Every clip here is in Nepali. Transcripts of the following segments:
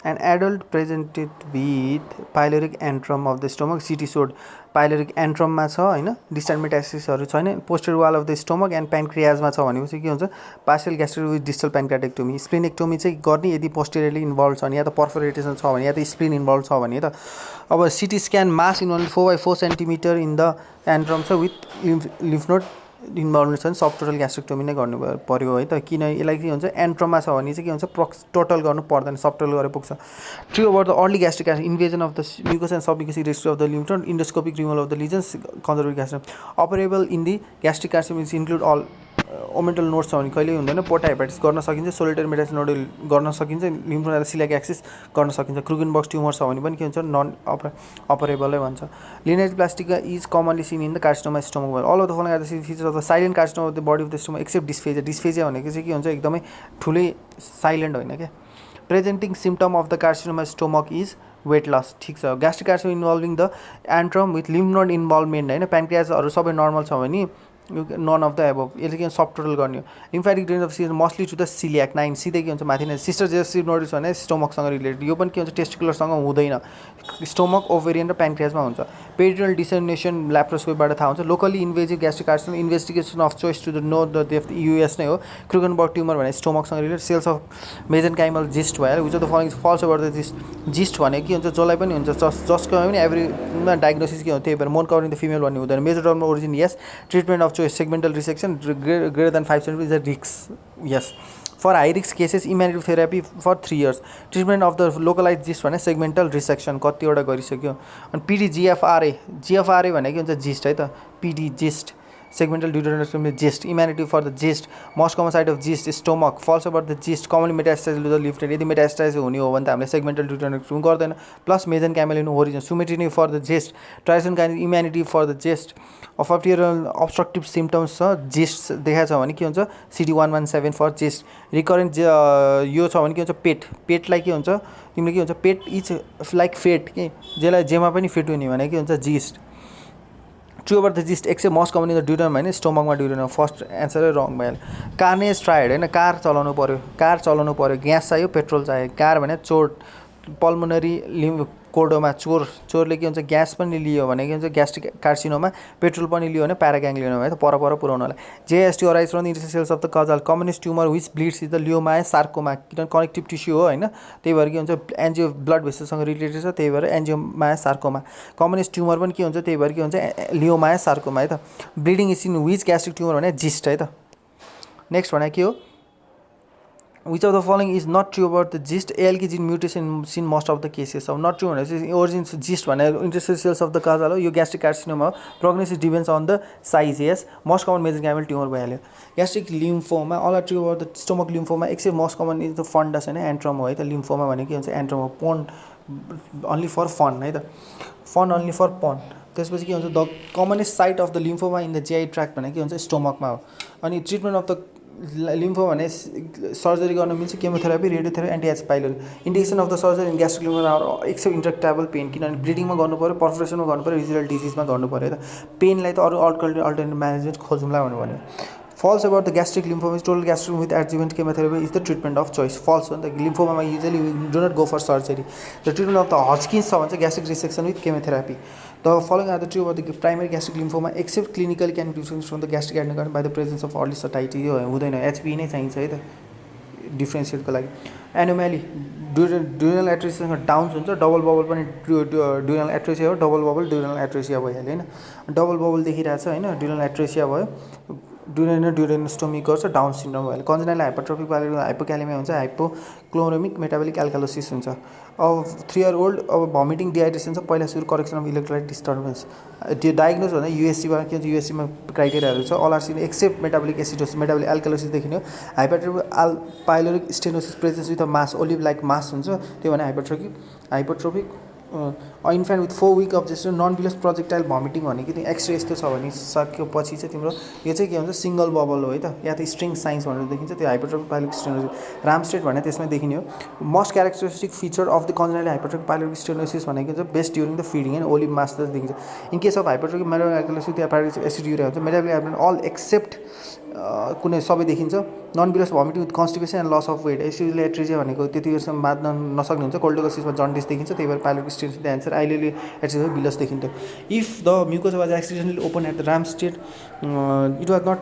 An adult presented with pyloric antrum of the stomach, CT showed pyloric antrum मा छ हैन, distant metastasis छैन, posterior wall of the stomach and pancreas मा छ भनेपछि के हुन्छ partial gastric with distal pancreatectomy. splenectomy चाहिँ गर्ने यदि posteriorly involved छ भने या त perforation छ भने या त spleen involved छ भने त अब CT scan mass in only 4 by 4 cm in the antrum छ with lymph node इन्भल्भमेन्ट छ भने सब टोटल ग्यास्ट्रेक्टोमी नै गर्नु पर्यो है त किन यसलाई के हुन्छ एन्ट्रोमा छ भने चाहिँ के हुन्छ टोटल गर्नु पर्दैन सब टोटल गरेर पुग्छ true about the early gastric invasion of the mucous and submucous रेस्ट्री of the lymph node endoscopic removal of the lesions conservative gastric operable in the gastric carcinoma include all omental nodes छ भने कहिले हुँदैन पोर्टा हेपाटाइटिस गर्न सकिन्छ सोलिटरी मेटास्टेसिस नोडल गर्न सकिन्छ लिम्फ नोड सिलियाक एक्सिस गर्न सकिन्छ क्रुगेनबर्ग ट्युमर छ भने पनि के हुन्छ नन अपरेबलै भन्छ linitis plastica is commonly seen in the carcinoma stomach well all of the following are the features of the silent carcinoma of the body of the stomach except dysphagia भनेको चाहिँ के हुन्छ एकदमै ठुलै साइलेन्ट होइन क्या presenting symptom of the carcinoma stomach is weight loss ठिक छ gastric carcinoma involving the antrum with lymph node involvement होइन प्यानक्रियाजहरू सबै नर्मल छ भने नन अफ द एबभ यसले के सब टोटल गर्ने हो lymphatic drain of cease mostly to the celiac 9 सिधै के हुन्छ माथि नै सिस्टर जेसिभ नोड्स भने स्टोमकसँग रिलेटेड यो पनि के हुन्छ टेस्टिकुलरसँग हुँदैन स्टोमक ओभेरियन र प्यानक्रियाजमा हुन्छ पेरिटोनल डिसेमिनेसन ल्याप्रोस्कोपीबाट थाहा हुन्छ locally invasive gastric carcinoma investigation of choice to the no the deaf US नै हो क्रुगेनबर्ग ट्युमर भने स्टोमकसँग related cells of mesenchymal GIST भयो which of the following false about the GIST भनेको के हुन्छ जसलाई पनि हुन्छ जसको पनि एभ्रीमा डायग्नोसिस के हो त्यही भएर मोन कभरिङ द फिमेल भन्ने हुँदैन mesodermal origin yes treatment of choice segmental resection greater than 5 cm is a risk yes for high risk cases immunotherapy for 3 years treatment of the localized gist भने segmental resection कतिवटा गरिसक्यो अनि PD GFRA भनेको हुन्छ gist है त PD gist segmental duodenal gist immunity for the gist most common site of gist is stomach false about the gist commonly metastasis to the lymph node यदि metastasis हुने हो भने त हामीले segmental duodenal गर्दैन plus mesenchymal in origin symmetry for the gist triton kind immunity for the gist of obstructive symptoms छ gist देखाएको छ भने के हुन्छ CD117 for gist recurrent यो छ भने के हुन्छ पेटलाई के हुन्छ तिमीले के हुन्छ पेट इज लाइक फेट के जेलाई जेमा पनि फिट हुने भने के हुन्छ gist true about the GIST except most common in the duodenum होइन स्टोमकमा ड्युडेनम फर्स्ट एन्सरै रङ भइहाल्यो कार्नेज ट्राइड होइन कार चलाउनु पऱ्यो ग्यास चाहियो पेट्रोल चाहियो कार भने चोट पल्मोनरी कोर्डोमा चोरले के हुन्छ ग्यास पनि लियो भने के हुन्छ ग्यास्ट्रिक कार्सिनोमा पेट्रोल पनि लियो भने प्याराग्याङ्ग्लियोमा है त पर पुऱ्याउनलाई GIST arise from the interstitial cells of the Cajal commonest tumour which bleeds is the leiomyosarcoma किनभने कनेक्टिभ टिस्यू हो होइन त्यही भएर के हुन्छ एन्जियो ब्लड भेसलसँग रिलेटेड छ त्यही भएर एन्जियोमा सार्कोमा कम्युनिस्ट ट्युमर पनि के हुन्छ त्यही भएर के हुन्छ लियोमा सार्कोमा है त bleeding is in which gastric tumour भने जिस्ट है त नेक्स्ट भने के हो which of the following is not true about the gist ALK gene mutation in most of the cases of not true भनेपछि origins gist भने interstitial cells of the casal हो यो gastric carcinoma prognosis depends on the size yes most common mesenchymal tumor भइहाल्यो gastric lymphoma all are true about the stomach lymphoma except most common is the fundus हैन antrum हो है त lymphoma भनेको के हुन्छ antrum हो pon only for fun है त fun only for pon त्यसपछि के हुन्छ the commonest site of the lymphoma in the GI tract भने के हुन्छ स्टोमकमा हो अनि ट्रिटमेन्ट अफ द लिम्फो भने सर्जरी गर्न मिल्छ chemotherapy radiotherapy anti pylori indication of the surgery in gastric lymphoma except intractable pain किनभने ब्लिडिङमा गर्नु पऱ्यो पर्फोरेसनमा गर्नु पऱ्यो रिजिडल डिजिजमा गर्नु पऱ्यो त पेनलाई त अरू अल्टरनेटिभ म्यानेजमेन्ट खोजौँला भन्यो false about the gastric lymphoma total gastric with adjuvant chemotherapy is the treatment of choice false हो नि त lymphoma usually do not go for surgery the treatment of the Hodgkin's छ भने चाहिँ gastric resection with chemotherapy The following are the true about the primary gastric lymphoma except clinically can be different from the gastric adenocarcinoma by the presence of early satiety यो हुँदैन HB नै चाहिन्छ है त डिफ्रेन्सिएटको लागि एनोमेली ड्युरल एट्रेसियासँग डाउन्स हुन्छ डबल बबल पनि ड्युरल एट्रेसिया हो डबल बबल ड्युरल एट्रेसिया भइहाल्यो होइन डबल बबल देखिरहेको छ होइन ड्युरल एट्रेसिया भयो ड्युरेनोस्टोमी गर्छ डाउन सिन्ड्रोम भइहाल्यो कन्जेनाइल हाइपरट्रोफिक हाइपोक्यालेमिया हुन्छ हाइपोक्लोरोमिक मेटाबोलिक एल्कालोसिस हुन्छ अब 3 year old अब भमिटिङ डिहाइड्रेसन छ पहिला सुरु करेक्सन अफ इलेक्ट्रोलाइट डिस्टर्बेन्स त्यो डायग्नोज भन्दा युएससीमा के हुन्छ युएससीमा क्राइटेरियाहरू छ all are seen except metabolic acidosis metabolic alkalosis देखिने हो hypertrophic pyloric stenosis presence with a mass olive like mass हुन्छ त्यो भने hypertrophic infant with 4 week of जस्तो नन बिलस प्रोजेक्टाइल भमिटिङ भनेको त्यो एक्सरे यस्तो छ भने सकेपछि चाहिँ तिम्रो यो चाहिँ के हुन्छ सिङ्गल बबल हो है त, या त स्ट्रिङ साइन्स भनेर देखिन्छ, त्यो हाइपरट्रोफिक पाइलोरिक स्टेनोसिस रामस्टेट भने त्यसमै देखिने हो। Most characteristic feature of the congenital hypertrophic pyloric stenosis भनेको चाहिँ बेस्ट ड्युरिङ द फिडिङ होइन, ओलिभ मास देखिन्छ। In case of hypertrophic metabolic या पाइलोरिक एसिड्युरिया हुन्छ, मेटाबोलिक अल एक्सेप्ट कुनै सबै देखिन्छ। Non bilious vomiting with constipation and loss of weight, एसिडिलेट्रिजिया भनेको त्यतिसम्म बाँध्न नसक्ने हुन्छ। कोल्डोकोसिसमा जन्डिस देखिन्छ, त्यही भएर pyloric stenosis the answer. Ileal atresia bilious देखिन्थ्यो। If the mucosa was accidentally open at the Ramstedt it was not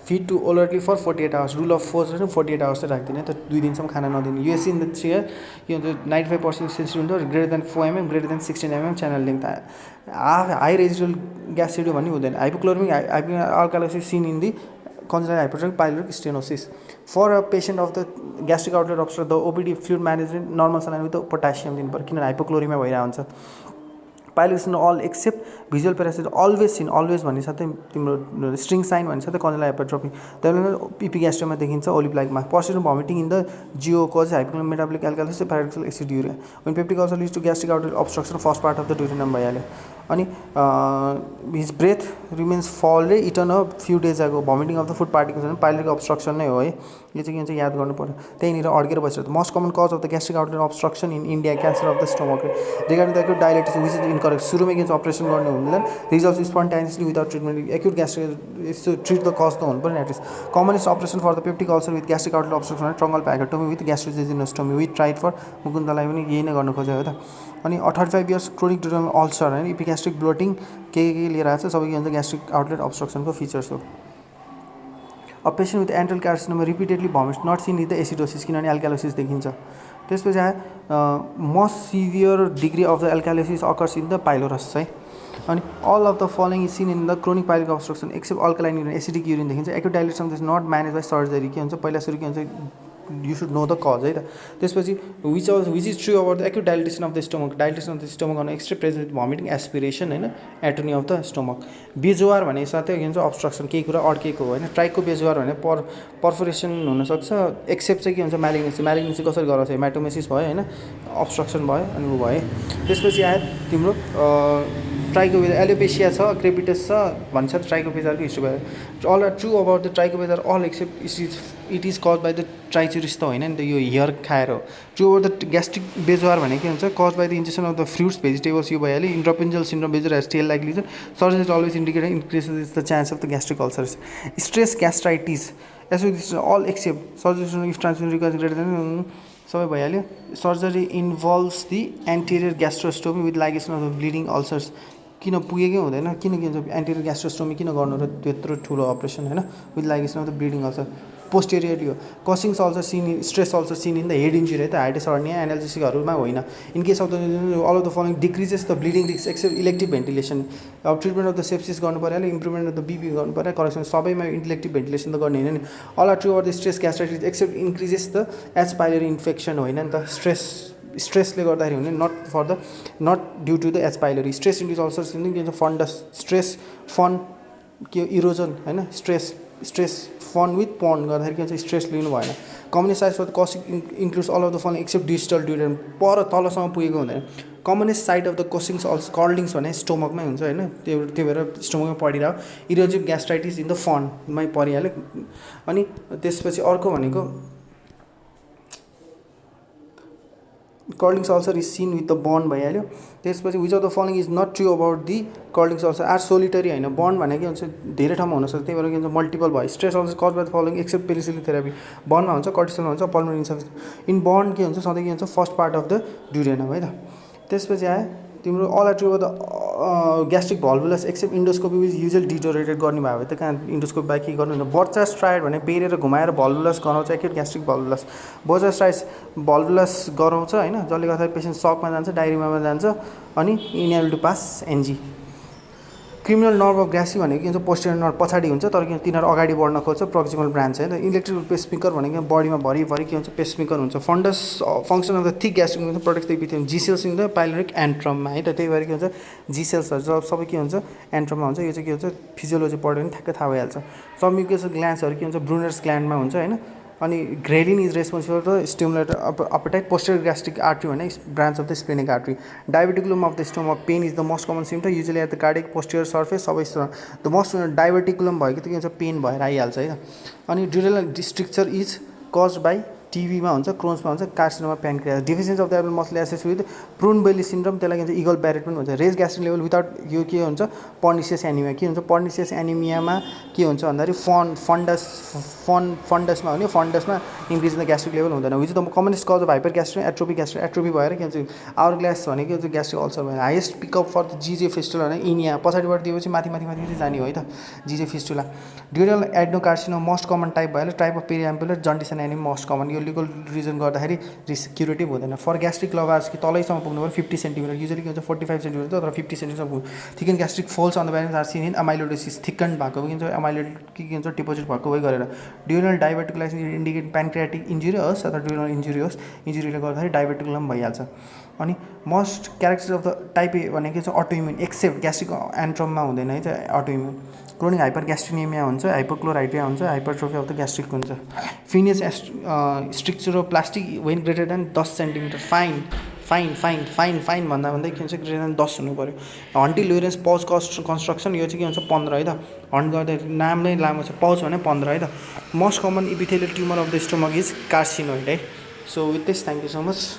fit to orally for 48 hours. Rule of 4 चाहिँ 48 आवर्स चाहिँ राख्दिनँ त, 2 दिनसम्म खाना नदिने। युएससी इन द चाहिँ के हुन्छ 95% सेन्सिटिभ हुन्छ, greater than 4 mm, greater than 16 mm channel length. High residual gas schedule भन्ने हुँदैन। Hypochloremic alkalosis seen in the congenital hypertrophic pyloric stenosis. For a patient of the gastric outlet obstruction, the OPD fluid management normal saline with the potassium दिन पर, किनभने हाइपोक्लोरिमिया भइरहेको हुन्छ। Pyloric all except visual peristalsis always seen, always भन्ने साथै तिम्रो स्ट्रिङ साइन भन्ने साथै कन्जनाइटल हाइपरट्रोफी त्यसले इपिग्यास्ट्रोमा देखिन्छ, ओलिभ लाइकमा। पर्सिस्टेन्ट भमिटिङ इन द जिओ cause hypochloric metabolic alkalosis paradoxical aciduria. When peptic ulcer leads to gastric outlet obstruction first part of the duodenum भइहाल्यो। अनि हिज ब्रेथ रिमेन्स फल रे eaten a few days ago, vomiting of the food particles भने पाइलोरिक अब्स्ट्रक्सन नै हो है। यो चाहिँ के हुन्छ याद गर्नु पर्यो, त्यहीँनिर अड्केर बसिरहेको। Most common cause of the gastric outlet obstruction in India cancer of the stomach regarding the acute dilatation which is incorrect. सुरुमै के अपरेसन गर्ने हुँदैन, resolve spontaneously without treatment. Acute gastric यस्तो ट्रिट द कज त हुनु पर्यो at least. Commonest operation for the peptic ulcer with gastric outlet obstruction भने truncal vagotomy with gastrojejunostomy with tried for मुकुन्दलाई पनि यही नै गर्न खोज्यो हो त। अनि 35 इयर्स क्रोनिक ड्युरेनल अल्सर होइन, इपिग्यास्ट्रिक ब्लोटिङ के लिएर आएको छ, सबै के भन्छ ग्यास्ट्रिक आउटलेट अब्स्ट्रक्सनको फिचर्स हो। A patient with antral carcinoma repeatedly vomits not seen with the acidosis, किनभने एल्कालोसिस देखिन्छ। त्यसपछि आयो most severe degree of the alkalosis occurs in the pylorus है। अनि all of the following is seen in the chronic pyloric obstruction except alkaline urine, acidic urine देखिन्छ। Acute dilatation is not manage by surgery, के हुन्छ पहिला सुरु के हुन्छ you should know the cause है त। त्यसपछि which is true about the acute dilatation of the stomach. Dilatation of the stomach on extra present vomiting aspiration होइन, atony of the stomach. Bezoar भने साथै के भन्छ अब्स्ट्रक्सन, केही कुरा अड्केको होइन। ट्राइको बेजुवार भने पर्फोरेसन हुनसक्छ, एक्सेप्ट चाहिँ के हुन्छ म्यालिग्नेन्सी। म्यालिग्नेन्सी कसरी गराउँछ, हेमाटोमेसिस भयो होइन, अब्स्ट्रक्सन भयो अनि ऊ भयो। त्यसपछि आयो तिम्रो ट्राइकोबेजार, एलोपेसिया छ, क्रेपिटस छ भन्छ ट्राइकोबेजारको हिस्ट्री भयो। All are true about the trichobezoar all except it is cause by the Trichuris त होइन नि त, यो हेयर खाएर हो। True about the gastric bezoar भने के हुन्छ cause by the ingestion of the fruits vegetables, यो भइहाल्यो। इन्ट्रापेन्जल syndrome bezoar has tail like lesion, surgery always indicate increases the chance of the gastric ulcers. Stress gastritis also all except surgery if transmission recurs greater than, सबै भइहाल्यो। Surgery involves the anterior gastrostomy with ligation of the bleeding ulcers. किन पुगेकै हुँदैन, किन के हुन्छ एन्टेरियर ग्यास्ट्रोस्टोमी किन गर्नु र त्यत्रो ठुलो अपरेसन होइन, with ligation of the bleeding ulcer. Posteriorly हो। Cushing's ulcer seen, stress ulcer seen in the head injury है त, हाइटिस हर्निया एनाल्जेसिकहरूमा होइन। In case of the all of the following decreases the bleeding risk except elective ventilation. अब ट्रिटमेन्ट अफ द सेप्सिस गर्नु पऱ्यो, इम्प्रुभमेन्ट अफ द बिपी गर्नु पऱ्यो, करेक्सन सबैमा इलेक्टिभ भेन्टिलेसन त गर्ने होइन नि। All are true of the stress gastritis except increases the H pylori infection होइन नि त, स्ट्रेसले गर्दाखेरि हुने, not due to the H pylori. Stress induce ulcers के भन्छ फन्डस, स्ट्रेस फन के इरोजन होइन, स्ट्रेस फन विथ पन गर्दाखेरि के भन्छ स्ट्रेस लिनु भएन। कम्युनिस्ट साइज फर द कोसिक includes all of the following except distal duodenum, पर तलसम्म पुगेको हुँदैन। Commonest site of the Cushing's also Curling's भने स्टोमकमै हुन्छ होइन, त्यो भएर स्टोमकमै परिरह्यो। इरोजिभ ग्यास्ट्राइटिस इन द फन्डमै परिहाल्यो। अनि त्यसपछि अर्को भनेको Curling's ulcer is seen with the बन्ड भइहाल्यो। त्यसपछि which of the following is not true about the Curling's ulcer are solitary होइन, बन्ड भनेको के हुन्छ धेरै ठाउँमा हुनसक्छ, त्यही भएर के भन्छ मल्टिपल भयो। Stress ulcer cause by the following except penicillin therapy, बन्डमा हुन्छ, कर्टिसोलमा हुन्छ, पल्मोनरी इन्सफिसियन्सी। इन बन्ड के हुन्छ सधैँ के हुन्छ first part of the duodenum है त। त्यसपछि आयो तिम्रो all are true about the gastric volvulus except endoscopy is usual detorted गर्ने भयो भने त कहाँ इन्डोस्कोपी बाइक के गर्नु। बर्चा स्ट्राइड भने बेरेर घुमाएर भल्भुलस गराउँछ, एक्युट ग्यास्ट्रिक भल्भुलस। बोर्चा स्ट्राइड भल्भुलस गराउँछ होइन, जसले गर्दाखेरि पेसेन्ट सकमा जान्छ, डायरियामा जान्छ अनि unable to pass NG. Criminal nerve of Grassi भनेको के हुन्छ पोस्टेरियर नर्भ पछाडि हुन्छ, तर के तिनीहरू अगाडि बढ्न खोज्छ, प्रोक्सिमल ब्रान्च है त। इलेक्ट्रिकल पेसमेकर भनेको बडीमा भरिभरि के हुन्छ पेसमेकर हुन्छ। Fundus function of the thick gastric हुन्छ, protect the epithelium, G cells in the pyloric एन्ट्रममा है त। त्यही भएर के हुन्छ जी सेल्सहरू सबै के हुन्छ एन्ट्रममा हुन्छ। यो चाहिँ के हुन्छ फिजियोलोजी पढ्यो भने ठ्याक्कै थाहा भइहाल्छ। सब म्युकस ग्ल्यान्ड्सहरू के हुन्छ ब्रुनर्स ग्ल्यान्डमा हुन्छ होइन, अनि ghrelin is responsible for stimulate appetite posterior gastric artery भने branch of the splenic artery diverticulum of the stomach pain is the most common symptom usually at the cardiac posterior surface सबै द मोस्ट डाइभर्टिकुलम भएको त के हुन्छ पेन भएर आइहाल्छ है अनि duodenal stricture is cause by टिबीमा हुन्छ क्रोन्समा हुन्छ carcinoma pancreas deficiency of the able muscle as is with prune belly syndrome त्यसलाई के भन्छ इगल ब्यारेट पनि हुन्छ रेज ग्यास्ट्रिक लेभल विदाउट यो के हुन्छ पर्निसियस एनिमिया के हुन्छ पर्निसियस एनिमियामा के हुन्छ भन्दाखेरि फन्डसमा हो नि फन्डसमा इन्क्रिज द ग्यास्ट्रिक लेभल हुँदैन which the commonest cause of hyper gastric atrophy भएर के हुन्छ आवर ग्लास भने के हुन्छ ग्यास्ट्रिक अल्सर भएर highest pickup for the GJ fistula भने इनिया पछाडिबाट दिएपछि माथि जाने हो है त GJ fistula dural adenocarcinoma most common type भएर type of periampullary jaundice and anaemia most common यो लिगल रिजन गर्दाखेरि क्युरेटिभ हुँदैन फर ग्यास्ट्रिक लभार्स कि तलैसम्म पुग्नु पऱ्यो 50 सेन्टिमिटर युजली के हुन्छ 45 सेन्टिमिटर तर 50 सेन्टिमिटर पुग्नु thicken gastric folds on the balance are seen in amyloidosis thicken भएको के हुन्छ अमाइलोड के हुन्छ डिपोजिट भएको भइ गरेर ड्युरल डाइभर्टिकुलाइज इन्डिकेट प्यानक्रियाटिक इन्जुरी होस् अथवा ड्युरल इन्जुरी होस् इन्जुरीले गर्दाखेरि डाइभर्टिकुलम भइहाल्छ अनि most character of the type A भनेको चाहिँ अटोइम्युन एक्सेप्ट ग्यास्ट्रिक एन्ट्रममा हुँदैन है त अटोइम्युन क्रोनिक हाइपर ग्यास्ट्रिनेमिया हुन्छ हाइपोक्लोराइड्रिया हुन्छ हाइपरट्रोफी अफ द ग्यास्ट्रिक हुन्छ फिनियस स्ट्रक्चरोप्लास्टिक when greater than 10 centimetre fine भन्दा के हुन्छ ग्रेटर देन 10 हुनु पऱ्यो हन्टी लुरेन्स पाउच कन्स्ट्रक्सन यो चाहिँ के हुन्छ 15 है त हन्ट गर्दाखेरि नाम नै लामो छ पाउच भने 15 है त most common epithelial tumour of the stomach is carcinoid है so with this thank you so much